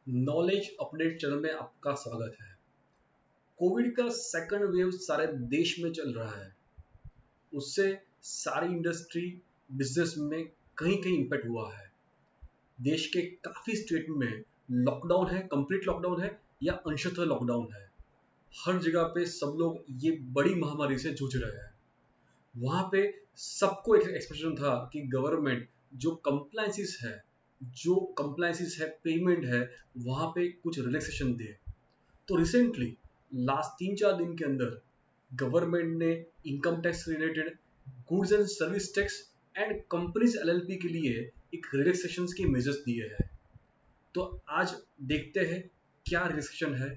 Knowledge update channel में आपका स्वागत है। कोविड का सेकंड वेव सारे देश में चल रहा है। उससे सारी इंडस्ट्री बिजनेस में कहीं कहीं इम्पैक्ट हुआ है। देश के काफ़ी स्टेट में लॉकडाउन है, कंप्लीट लॉकडाउन है या अंशतः लॉकडाउन है। हर जगह पे सब लोग ये बड़ी महामारी से जूझ रहे हैं। वहाँ पे सबको एक एक्सपेक्टेशन था कि गवर्नमेंट जो कंप्लायंसेस है, पेमेंट है, वहाँ पे कुछ रिलैक्सेशन दे। तो रिसेंटली लास्ट 3-4 दिन के अंदर गवर्नमेंट ने income tax related, goods and service tax and companies LLP के लिए एक रिलैक्सेशन के मेजर्स दिए हैं। तो आज देखते हैं क्या रिलैक्सेशन है,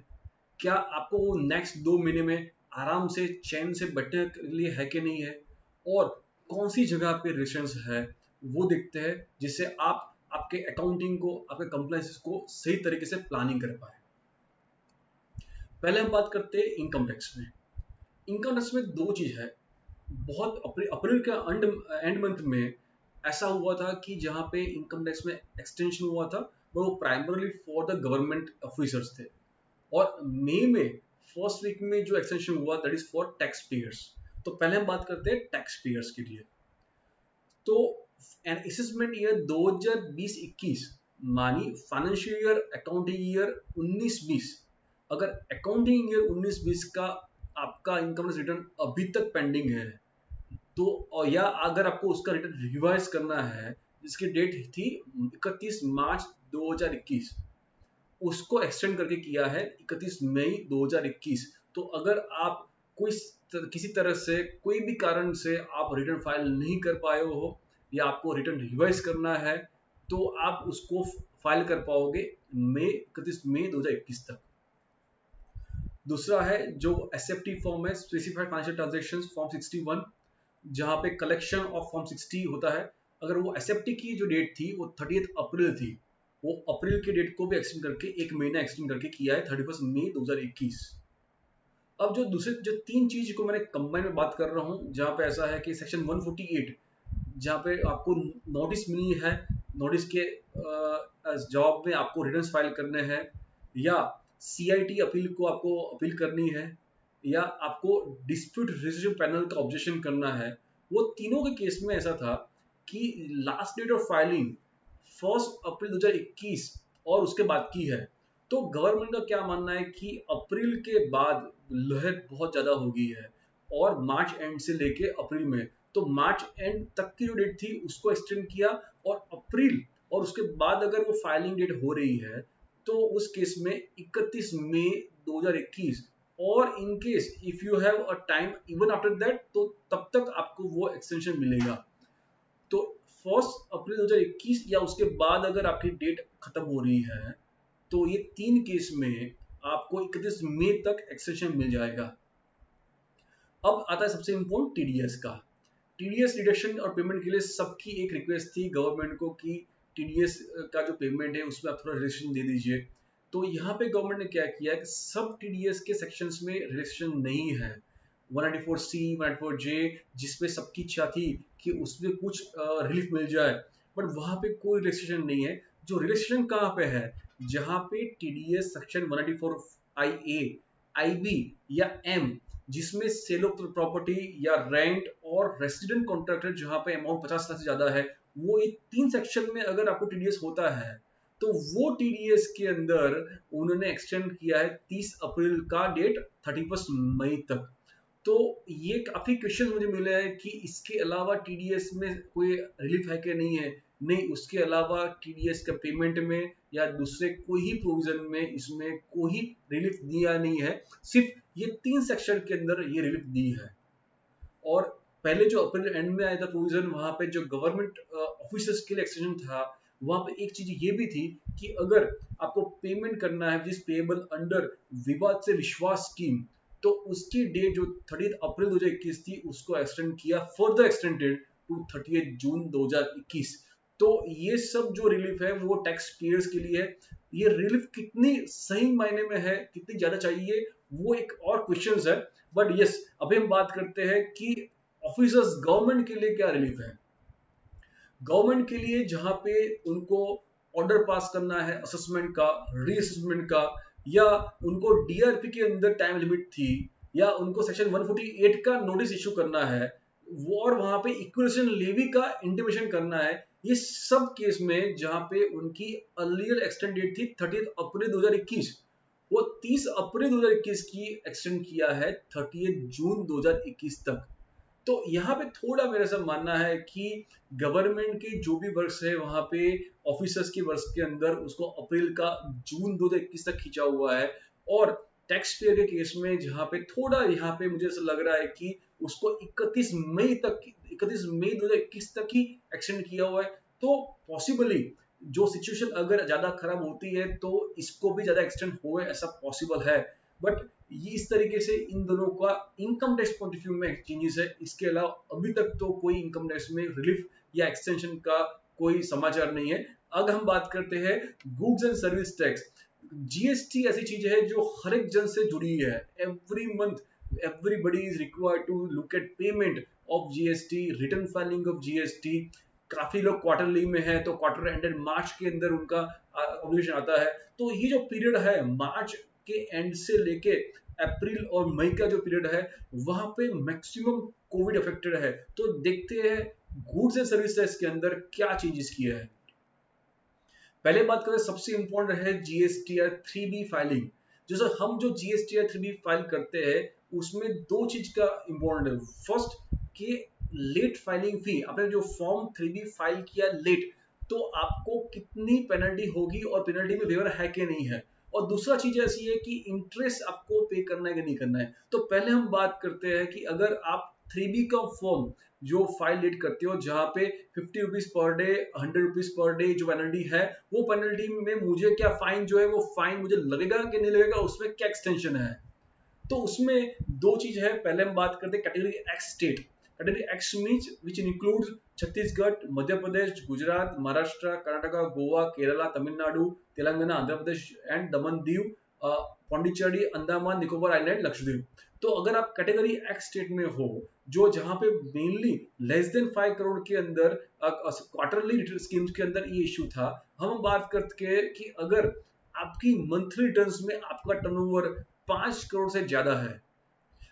क्या आपको वो नेक्स्ट 2 महीने में आराम से चैन से बैठने के लिए है कि नहीं है, और कौन सी जगह पे रिलेक्सेशन है वो देखते हैं, जिससे आप आपके अकाउंटिंग को, आपके कंप्लायंसेस को सही तरीके से प्लानिंग कर पाए। पहले हम बात करते हैं इनकम टैक्स में। इनकम टैक्स में दो चीज है। बहुत अप्रैल का एंड मंथ में ऐसा हुआ था कि जहाँ पे इनकम टैक्स में एक्सटेंशन हुआ था, वो primarily for the government officers थे। और मई में फर्स्ट वीक में जो एक्सटेंशन हुआ that is for tax payers. तो पहले हम बात करते हैं टैक्स पेयर्स के लिए। तो एन असेसमेंट ईयर 2020-21 मानी फाइनेंशियल ईयर, अकाउंटिंग ईयर 19-20, अगर अकाउंटिंग ईयर 19-20 का आपका इनकम टैक्स रिटर्न अभी तक पेंडिंग है, तो या अगर आपको उसका रिटर्न रिवाइज करना है, जिसकी डेट थी 31 मार्च 2021, उसको एक्सटेंड करके किया है 31 मई 2021। तो अगर आप कोई किसी तरह से, कोई भी कारण से आप रिटर्न फाइल नहीं कर पाए हो या आपको रिटर्न रिवाइज करना है, तो आप उसको फाइल कर पाओगे 31 मई 2021 तक। दूसरा है जो एसएफटी फॉर्म है, स्पेसिफाइड फाइनेंशियल ट्रांजैक्शंस फॉर्म 61, जहां पे कलेक्शन ऑफ फॉर्म 60 होता है। अगर वो एसएफटी की जो डेट थी वो 30 अप्रैल थी, वो अप्रैल की डेट को भी एक्सटेंड करके एक महीना एक्सटेंड करके किया है 31 मई 2021। अब जो दूसरे जो तीन चीज को मैंने कंबाइन में बात कर रहा हूँ, जहाँ पे ऐसा है कि सेक्शन 148, जहाँ पे आपको नोटिस मिली है, नोटिस के जवाब में आपको रिटर्न फाइल करने हैं, या सीआईटी अपील को आपको अपील करनी है, या आपको डिस्प्यूट रेजोल्यूशन पैनल का ऑब्जेक्शन करना है। वो तीनों के केस में ऐसा था कि लास्ट डेट ऑफ फाइलिंग 1 अप्रैल 2021 और उसके बाद की है। तो गवर्नमेंट का क्या मानना है कि अप्रैल के बाद लहर बहुत ज्यादा हो गई है, और मार्च एंड से लेके अप्रैल में, तो मार्च एंड तक की जो डेट थी उसको एक्सटेंड किया, और अप्रैल और उसके बाद अगर वो फाइलिंग डेट हो रही है तो उस केस में 31 मई 2021, और in case if you have a time even after that, तो तब तक आपको वो एक्सटेंशन मिलेगा। तो 1 अप्रैल 2021 या उसके बाद अगर आपकी डेट खत्म हो रही है, तो ये तीन केस में आपको 31 मई तक एक्सटेंशन मिल जाएगा। अब आता है सबसे इम्पोर्टेंट टीडीएस का। टीडीएस डिडक्शन और पेमेंट के लिए सबकी एक रिक्वेस्ट थी गवर्नमेंट को कि टीडीएस का जो पेमेंट है उसमें आप थोड़ा रिलेक्सेशन दे दीजिए। तो यहाँ पे गवर्नमेंट ने क्या किया कि सब टीडीएस के सेक्शंस में रिलेक्सेशन नहीं है। 194C, 194J, जिसमें सबकी इच्छा थी कि उसमें कुछ रिलीफ मिल जाए, बट वहां पे कोई रिलेक्सेशन नहीं है। जो रिलेक्सेशन कहाँ पे है, जहाँ पे टीडीएस सेक्शन 194IA, आईबी या एम, जिसमें सेल ऑफ प्रॉपर्टी या रेंट और रेसिडेंट कॉन्ट्रैक्टर, जहां पे अमाउंट 50 लाख से ज्यादा है, वो ये तीन सेक्शन में अगर आपको टीडीएस होता है, तो वो टीडीएस के अंदर उन्होंने एक्सटेंड किया है 30 अप्रैल का डेट 31 मई तक। तो ये काफी क्वेश्चन मुझे मिले हैं कि इसके अलावा टीडीएस में कोई रिलीफ है कि नहीं है। नहीं, उसके अलावा टीडीएस का पेमेंट में या दूसरे कोई ही प्रोविजन में इसमें कोई रिलीफ दिया नहीं है। सिर्फ ये तीन सेक्शन के अंदर ये रिलीफ दी है। और पहले जो अप्रैल एंड में आया था प्रोविजन, वहां पे जो गवर्नमेंट ऑफिसर्स के लिए एक्सटेंशन था, वहां पे एक चीज ये भी थी कि अगर आपको पेमेंट करना है जिस पेएबल अंडर विवाद से विश्वास स्कीम, तो उसकी डेट जो 30 अप्रैल 2021 थी उसको एक्सटेंड किया, फर्दर एक्सटेंडेड टू 30 जून 2021। तो ये सब जो रिलीफ है वो टैक्स पेयर्स के लिए है। ये रिलीफ कितनी सही मायने में है, कितनी ज्यादा चाहिए, वो एक और क्वेश्चन है। बट यस, अभी हम बात करते हैं कि ऑफिसर्स, गवर्नमेंट के लिए क्या रिलीफ है। गवर्नमेंट के लिए जहां पे उनको ऑर्डर पास करना है असेसमेंट का, रीअसेसमेंट का, या उनको डीआरपी के अंदर टाइम लिमिट थी, या उनको सेक्शन 148 का नोटिस इशू करना है, वो और वहां पे इक्वेशन लेवी का इंटीमेशन करना है, ये सब केस में जहां पे उनकी अर्लियर एक्सटेंड डेट थी 30 अप्रैल 2021, वो 30 अप्रैल 2021 की एक्सटेंड किया है 30 जून 2021 तक। तो यहाँ पे थोड़ा मेरा सब मानना है कि गवर्नमेंट के जो भी वर्क्स है वहां पे ऑफिसर्स के वर्क्स के अंदर उसको अप्रैल का जून 2021 तक खींचा हुआ है, और टैक्स पेयर के केस में जहां पे थोड़ा यहाँ पे मुझे ऐसा लग रहा है कि उसको 31 मई 2021 तक ही एक्सटेंड किया हुआ है। तो पॉसिबली जो सिचुएशन अगर ज्यादा खराब होती है तो इसको भी ज्यादा एक्सटेंड होए, ऐसा पॉसिबल है। बट ये इस तरीके से इन दोनों का income tax point of view में चेंजेस है। इसके अलावा अभी तक तो कोई इनकम टैक्स में रिलीफ या एक्सटेंशन का कोई समाचार नहीं है। अब हम बात करते हैं goods and service tax. GST ऐसी चीज है जो हर एक जन से जुड़ी है। Every month everybody is required to look at payment of GST, return filing of GST. काफी लोग क्वार्टरली में है तो क्वार्टर एंडेड मार्च के अंदर उनका ऑब्लिगेशन आता है। तो ये जो पीरियड है मार्च के एंड से लेके अप्रैल और मई का जो पीरियड है वहां पे मैक्सिमम कोविड अफेक्टेड है। तो देखते हैं गुड्स एंड सर्विस टैक्स के अंदर क्या चेंजेस किया है। पहले बात करें, सबसे इंपॉर्टेंट है जीएसटीआर 3B फाइलिंग। जैसे हम जो जीएसटीआर 3B फाइल करते हैं उसमें दो चीज का इंपॉर्टेंट है। फर्स्ट कि लेट फाइलिंग फी, आपने जो फॉर्म 3B फाइल किया लेट, तो आपको कितनी पेनल्टी होगी और पेनल्टी में वेवर है कि नहीं है। और दूसरा चीज ऐसी है कि इंटरेस्ट आपको पे करना है कि नहीं करना है। तो पहले हम बात करते हैं कि अगर आप 3B का फॉर्म जो फाइल लेट करते हो जहां पे 50 rupees per day, 100 rupees per day जो पेनल्टी है, वो पेनल्टी में मुझे क्या फाइन जो है वो फाइन मुझे लगेगा कि नहीं लगेगा, उसमें क्या एक्सटेंशन है। तो उसमें दो चीज है। पहले हम बात करते हैं category x state. Category x means which includes Chhattisgarh, Madhya Pradesh, Gujarat, Maharashtra, Karnataka, Goa, Kerala, Tamil Nadu, Telangana, Andhra Pradesh and Daman Diu, Pondicherry, Andaman Nicobar island, Lakshadweep. तो अगर आप कैटेगरी एक्स स्टेट में हो, जो जहां पे मेनली लेस देन 5 करोड़ के अंदर क्वार्टरली रिटर्न स्कीम्स के अंदर ये इश्यू था, हम बात करते कि अगर आपकी मंथली रिटर्न्स में आपका टर्नओवर 5 करोड़ से ज्यादा है,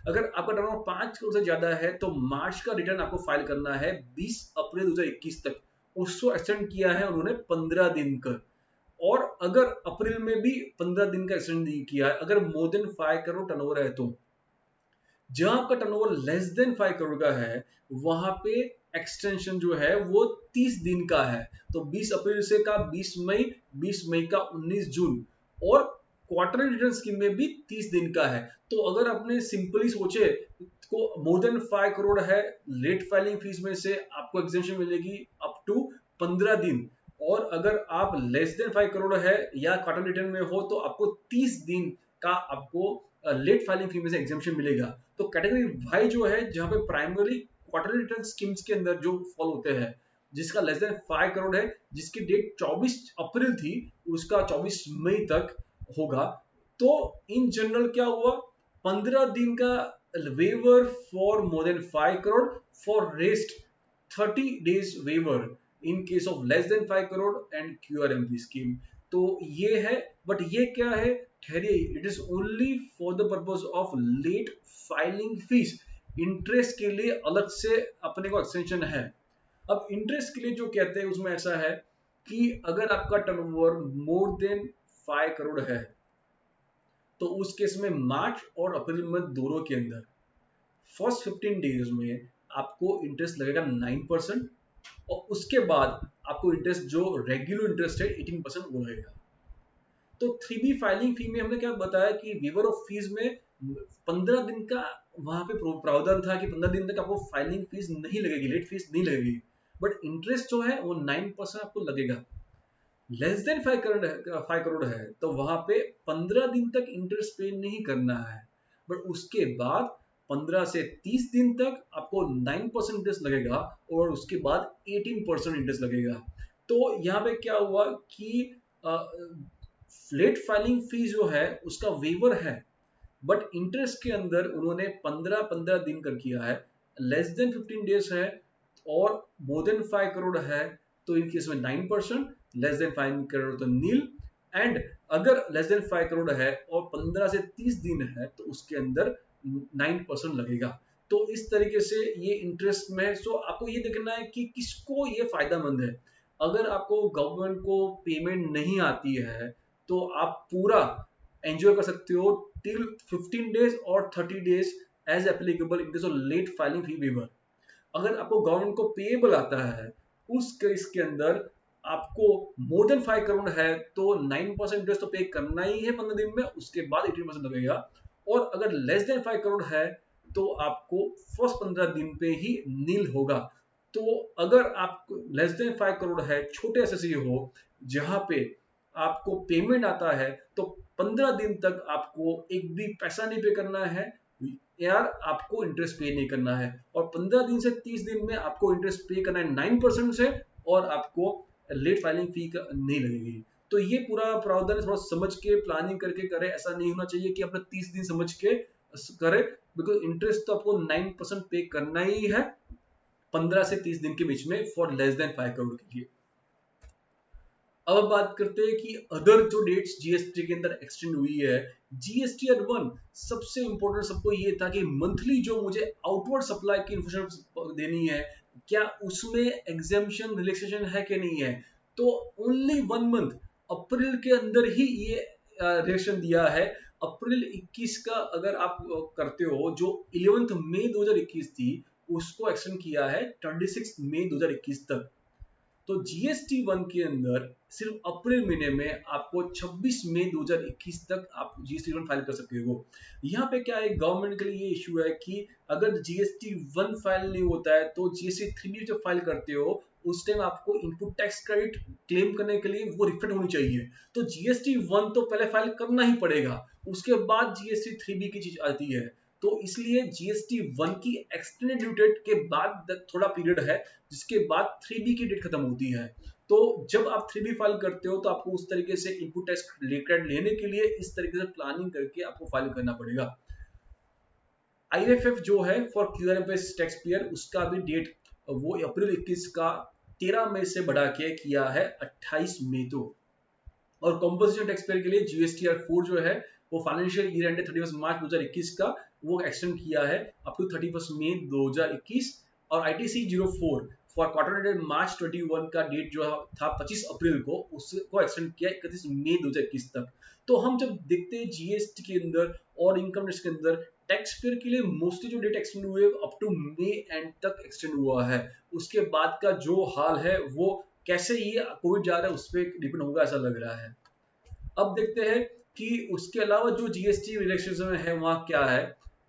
अगर आपका टर्नओवर 5 करोड़ से ज्यादा है तो मार्च का रिटर्न आपको फाइल करना है 20 अप्रैल 2021 तक। उसको एक्सटेंड किया है उन्होंने 15 दिन का। और अगर अप्रैल में भी 15 दिन का एक्सटेंड किया है अगर मोर देन 5 करोड़ टर्नओवर है। तो जहां आपका टर्नओवर लेस देन 5 करोड़ का है वहां पे एक्सटेंशन जो है वो 30 दिन का है। तो 20 अप्रैल से का 20 मई, 20 मई का 19 जून, और क्वार्टर रिटर्न स्कीम में भी 30 दिन का है। तो अगर आपने सिंपली सोचे को मोर देन 5 करोड़ है, लेट फाइलिंग फीस में से आपको एग्जेम्पशन मिलेगी अप टू 15 दिन, और अगर आप लेस देन 5 करोड़ है या क्वार्टर रिटर्न में हो तो आपको 30 दिन का आपको लेट फाइलिंग फी में से एग्जेम्पशन मिलेगा। तो कैटेगरी वाई जो है जहां पे प्राइमरी क्वार्टरली रिटर्न स्कीम्स के अंदर जो फॉल होते हैं, जिसका लेस देन 5 करोड़ है, जिसकी डेट 24 अप्रैल थी, उसका 24 मई तक होगा। तो इन जनरल क्या हुआ, 15 दिन का waiver for more than 5 crore, for rest 30 days waiver in case of less than 5 crore and QRMP scheme। तो ये है, बट ये क्या है, ठहरिए, it is only for the purpose of late filing fees. Interest के लिए अलग से अपने को एक्सटेंशन है। अब इंटरेस्ट के लिए जो कहते हैं उसमें ऐसा है कि अगर आपका टर्नओवर मोर देन 5 करोड़ है तो उस केस में मार्च और अप्रैल में दोनों के अंदर फर्स्ट 15 डेज में आपको इंटरेस्ट लगेगा 9%, और उसके बाद आपको इंटरेस्ट जो रेगुलर इंटरेस्ट है 18% वो रहेगा। तो 3B फाइलिंग फी में हमने क्या बताया कि वेवर ऑफ फीस में 15 दिन का वहां पे प्रावधान था कि 15 दिन तक आपको फाइलिंग फीस नहीं लगेगी, लेट फीस नहीं लगेगी, बट इंटरेस्ट जो है वो 9% आपको लगेगा। लेस देन 5 करोड़ है तो वहां पे 15 दिन तक इंटरेस्ट पे नहीं करना है, बट उसके बाद 15 से 30 दिन तक आपको 9% इंटरेस्ट लगेगा, और उसके बाद 18% इंटरेस्ट लगेगा। तो यहाँ पे क्या हुआ कि लेट फाइलिंग फी जो है उसका वेवर है, बट इंटरेस्ट के अंदर उन्होंने 15-15 दिन कर किया है। लेस देन 15 डेज है और मोर देन 5 करोड़ है तो इन केस में 9%, लेस देन 5 करोड़ तो नील, एंड अगर लेस देन 5 करोड़ है और 15 से 30 दिन है तो उसके अंदर 9% लगेगा। तो इस तरीके से ये इंटरेस्ट में, सो आपको ये देखना है कि किसको ये फायदेमंद है। अगर आपको गवर्नमेंट को पेमेंट नहीं आती है तो आप पूरा एंजॉय कर सकते हो टिल 15 डेज और 30 days as applicable in case of late filing fee waiver. अगर आपको गवर्नमेंट को पेएबल आता है उस केस के अंदर आपको मोर देन 5 करोड़ है तो 9% इंटरेस्ट तो पे करना ही है 15 दिन में, उसके बाद 18% लगेगा। और अगर लेस देन 5 करोड़ है तो आपको फर्स्ट 15 दिन पे ही नील होगा। तो अगर आप लेस देन 5 करोड़ है, छोटे एसएससी हो जहां पे आपको पेमेंट आता है, तो 15 दिन तक आपको एक भी पैसा नहीं पे करना है यार, आपको इंटरेस्ट पे नहीं करना है। और 15 दिन से 30 दिन में आपको इंटरेस्ट पे करना है 9% से, और आपको लेट फाइलिंग फी का नहीं लगेगी। तो ये पूरा प्रावधान थोड़ा समझ के प्लानिंग करके करें, ऐसा नहीं होना चाहिए कि अपने 30 दिन समझ के करें, बिकॉज इंटरेस्ट तो आपको 9% पे करना ही है 15 से 30 दिन के बीच में फॉर लेस देन 5 करोड़ के लिए। अब बात करते हैं कि अदर जो डेट्स जीएसटी के अंदर एक्सटेंड हुई है। जीएसटीआर 1 सबसे इंपॉर्टेंट सबको ये था कि मंथली जो मुझे आउटवर्ड सप्लाई की इन्फॉर्मेशन देनी है, क्या उसमें एग्जाम्पशन रिलैक्सेशन है कि नहीं है। तो ओनली 1 मंथ अप्रैल के अंदर ही ये रिलेक्शन दिया है। अप्रैल 21 का अगर आप करते हो, जो 11 मई 2021 थी उसको एक्सटेंड किया है 26 मई 2021 तक। तो जीएसटी 1 के अंदर सिर्फ अप्रैल महीने में आपको 26 मई 2021 तक आप जीएसटी 1 फाइल कर सकते हो। यहाँ पे क्या है, गवर्नमेंट के लिए ये इशू है कि अगर जीएसटी 1 फाइल नहीं होता है तो जीएसटी 3 भी जब फाइल करते हो उस टाइम आपको इनपुट टैक्स क्रेडिट क्लेम करने के लिए वो रिफंड होनी चाहिए। तो जीएसटी 1 तो पहले फाइल करना ही पड़ेगा, उसके बाद जीएसटी 3B की चीज आती है। तो इसलिए जीएसटी 1 की एक्सटेंडेड ड्यू डेट के बाद थोड़ा पीरियड है जिसके बाद 3B की डेट खत्म होती है। तो जब आप 3B फाइल करते हो तो आपको उस तरीके से इनपुट टैक्स क्रेडिट लेने के लिए इस तरीके से प्लानिंग करके आपको फाइल करना पड़ेगा। आईएफएफ जो है फॉर क्यूआरएफएस टैक्स पेयर, उसका भी डेट वो अप्रैल 21 का 13 मई से बढ़ा के किया है 28 मई तो। और कॉम्पोजिशन टैक्स पेयर के लिए जीएसटीआर 4 जो है वो फाइनेंशियल ईयर एंड 31 मार्च 2021 का वो एक्सटेंड किया है अप टू 31 मई 2021। और आईटीसी 04 फॉर क्वार्टर एंडेड मार्च 21 का डेट जो था 25 अप्रैल को, उसको एक्सटेंड किया 31 मई 2021 तक। तो हम जब देखते हैं जीएसटी के अंदर और इनकम टैक्स के अंदर टैक्स पेयर के लिए मोस्टली जो डेट एक्सटेंड हुए अप टू मई एंड तक एक्सटेंड हुआ है। उसके बाद का जो हाल है वो कैसे ये कोविड जा रहा है उस पर डिपेंड होगा ऐसा लग रहा है। अब देखते हैं कि उसके अलावा जो जीएसटी रिलैक्सेशन है वहां क्या है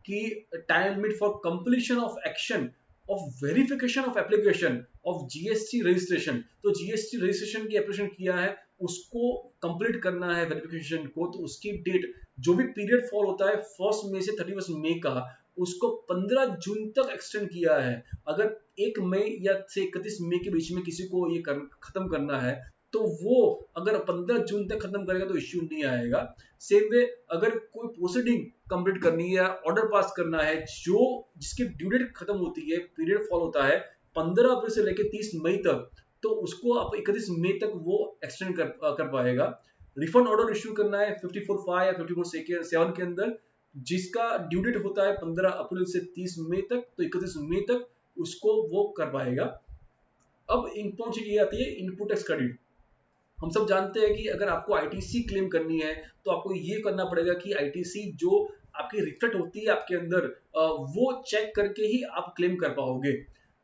कि time limit for completion of action of verification of application of GST registration. तो जीएसटी रजिस्ट्रेशन की एप्लीकेशन किया है उसको कंप्लीट करना है वेरिफिकेशन को, तो उसकी डेट जो भी पीरियड फॉल होता है 1 मई से 31 मई का, उसको 15 जून तक एक्सटेंड किया है। अगर 1 मई या से 31 मई के बीच में किसी को ये खत्म करना है तो वो अगर 15 जून तक खत्म करेगा तो इश्यू नहीं आएगा। सेम वे अगर कोई प्रोसीडिंग कंप्लीट करनी है या ऑर्डर पास करना है जो जिसकी ड्यू डेट खत्म होती है, पीरियड फॉल होता है 15 अप्रैल से लेकर 30 मई तक, तो उसको आप 31 मई तक वो एक्सटेंड कर पाएगा। रिफंड ऑर्डर इश्यू करना है 54(5) या 54(7) के अंदर, जिसका ड्यू डेट होता है 15 अप्रैल से 30 मई तक, तो 31 मई तक उसको वो कर पाएगा। अब इंपॉर्टेंट चीज ये आती है इनपुट टैक्स क्रेडिट। हम सब जानते हैं कि अगर आपको आईटीसी क्लेम करनी है तो आपको ये करना पड़ेगा कि आईटीसी जो आपकी रिफ्लेक्ट होती है आपके अंदर वो चेक करके ही आप क्लेम कर पाओगे।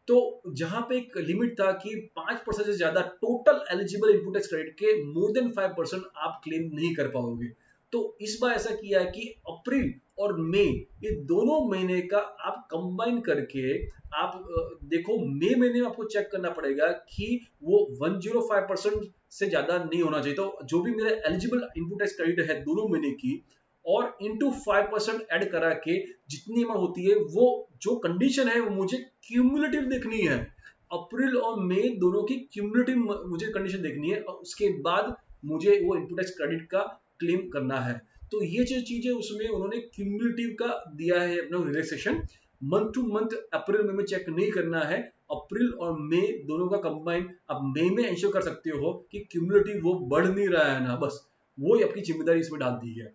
तो जहां पे एक लिमिट था कि 5% से ज्यादा total eligible input tax credit के मोर देन 5% आप क्लेम नहीं कर पाओगे। तो इस बार ऐसा किया है कि अप्रैल और मई ये दोनों महीने का आप कंबाइन करके आप देखो मई महीने में आपको चेक करना पड़ेगा कि वो 105% से ज्यादा नहीं होना चाहिए। तो जो भी मेरे एलिजिबल इनपुट टैक्स क्रेडिट है दोनों महीने की और इंटू 5% ऐड करा के जितनी अमाउंट होती है, वो जो कंडीशन है वो मुझे क्यूमुलेटिव देखनी है। अप्रैल और मई दोनों की क्यूमुलेटिव मुझे कंडीशन देखनी है और उसके बाद मुझे वो इनपुट टैक्स क्रेडिट का क्लेम करना है। तो ये जो चीज है उसमें उन्होंने क्यूमुलेटिव का दिया है अपना रिलैक्सेशन। मंथ टू मंथ अप्रैल में चेक नहीं करना है, अप्रैल और मई दोनों का कंबाइन आप मई में इंश्योर कर सकते हो कि क्यूमुलेटिव वो बढ़ नहीं रहा है ना, बस वो ही आपकी जिम्मेदारी इसमें डाल दी है।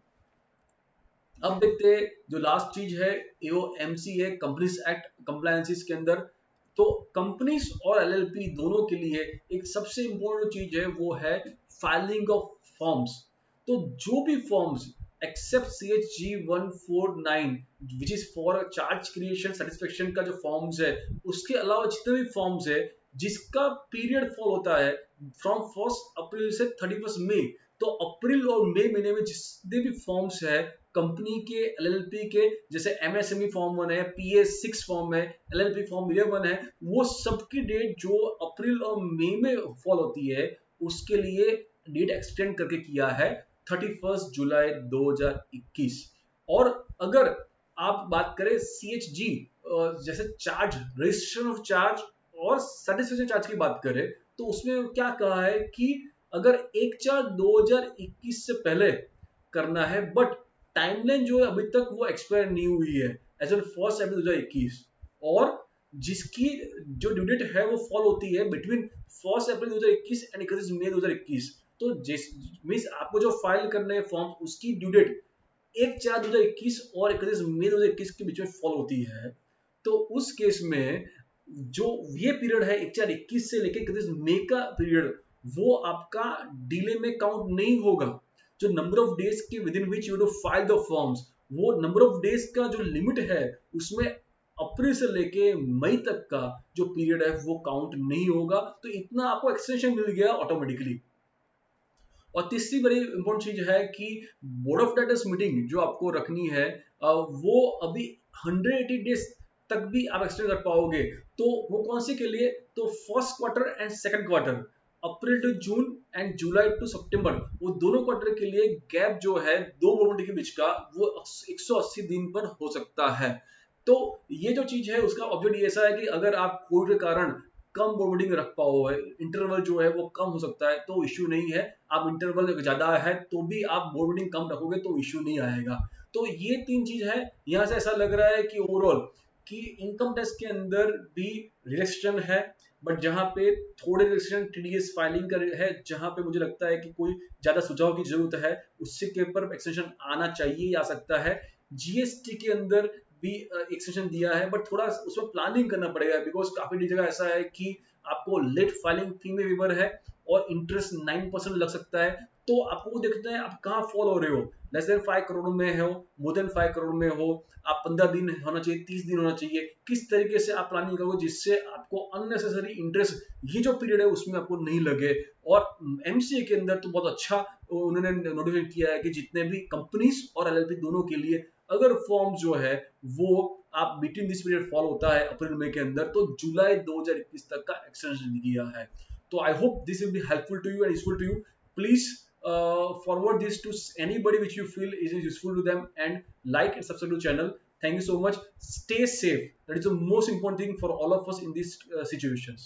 अब देखते हैं जो लास्ट चीज है एओएमसी है, कंपनीज एक्ट कंप्लायंसेस के अंदर। तो कंपनीज और एलएलपी दोनों के लिए एक सबसे इंपॉर्टेंट चीज है वो है फाइलिंग ऑफ फॉर्म्स। तो जो भी forms except CHG 149 which is for charge creation satisfaction का जो फॉर्म्स है, उसके अलावा जितने भी फॉर्म्स है जिसका पीरियड फॉल होता है फ्रॉम 1 अप्रैल से 31 मई, तो अप्रैल और मई महीने में जितने भी फॉर्म्स है कंपनी के एलएलपी के, जैसे एमएसएमई फॉर्म 1 है, PA6 फॉर्म है, एलएलपी फॉर्म 11 है, वो सबकी डेट जो अप्रैल और मई में फॉल होती है उसके लिए डेट एक्सटेंड करके किया है 31 जुलाई 2021। और अगर आप बात करें CHG जैसे चार्ज रजिस्ट्रेशन ऑफ चार्ज और सेटिस्फेक्शन चार्ज की बात करें, तो उसमें क्या कहा है कि अगर 1/4/2021 से पहले करना है, बट टाइमलाइन जो है अभी तक वो एक्सपायर नहीं हुई है एज ऑन 1 अप्रैल 2021, और जिसकी जो ड्यू डेट है वो फॉल होती है बिटवीन 1 अप्रैल 2021 एंड 31 मई 2021। तो जिस मीन्स आपको जो फाइल करने हैं फॉर्म उसकी ड्यू डेट 1/4/2021 और 31 मई 2021 के बीच में फॉल होती है। तो उस केस में जो ये पीरियड है 1/4/21 से लेकर 31 मई का पीरियड, वो आपका डिले में काउंट नहीं होगा। जो नंबर ऑफ डेज के within which you to file the forms, वो नंबर ऑफ डेज का जो लिमिट है उसमें अप्रैल से लेके मई तक का जो पीरियड है वो काउंट नहीं होगा। तो इतना आपको एक्सटेंशन मिल गया ऑटोमेटिकली। और तीसरी बड़ी इंपॉर्टेंट चीज है कि बोर्ड ऑफ डायरेक्टर्स मीटिंग जो आपको रखनी है वो अभी 180 डेज तक भी आप एक्सटेंड कर पाओगे। तो वो कौन सी के लिए, तो first quarter and second quarter, April to June and July to September, वो दोनों क्वार्टर के लिए गैप जो है दो बोर्ड मीटिंग के बीच का वो 180 दिन पर हो सकता है। तो ये जो चीज है उसका ऑब्जेक्ट ऐसा है कि अगर आप कोई के कारण कम बोर्ड मीटिंग रख पाओ है, इंटरवल जो है वो कम हो सकता है तो इश्यू नहीं है। आप इंटरवल ज्यादा है तो भी आप बोर्ड मीटिंग कम रखोगे तो इश्यू नहीं आएगा। तो ये तीन चीज है। यहाँ से ऐसा लग रहा है कि ओवरऑल कि इनकम टैक्स के अंदर भी रिलेक्सेशन है, बट जहां पे थोड़े रिलेक्सेशन टीडीएस फाइलिंग का है, जहां पे मुझे लगता है कि कोई ज्यादा सुझाव की जरूरत है, उससे के ऊपर एक्सटेंशन आना चाहिए आ सकता है। जीएसटी के अंदर भी एक्सटेंशन दिया है, बट थोड़ा उसमें प्लानिंग करना पड़ेगा बिकॉज काफी जगह ऐसा है कि आपको लेट फाइलिंग फी में वेवर है और इंटरेस्ट 9% लग सकता है। तो आपको देखना है आप कहाँ फॉल हो रहे हो, लेस देन 5 करोड़ में हो, मोर देन 5 करोड़ में हो, आप 15 दिन होना चाहिए, 30 दिन होना चाहिए, किस तरीके से आप प्लानिंग करोगे जिससे आपको अननेसेसरी इंटरेस्ट ये जो पीरियड है उसमें आपको नहीं लगे। और एमसीए के अंदर तो बहुत अच्छा उन्होंने नोटिफिकेशन किया है कि जितने भी कंपनीज और एलएलपी दोनों के लिए अगर फॉर्म जो है वो आप बिटवीन दिस पीरियड फॉल होता है अप्रैल मई के अंदर, तो जुलाई 2021 तक का एक्सटेंशन दिया है। तो I hope this will be helpful to you and useful to you. Please forward this to anybody which you feel is useful to them, and like and subscribe to the channel. Thank you so much. Stay safe. That is the most important thing for all of us in these situations.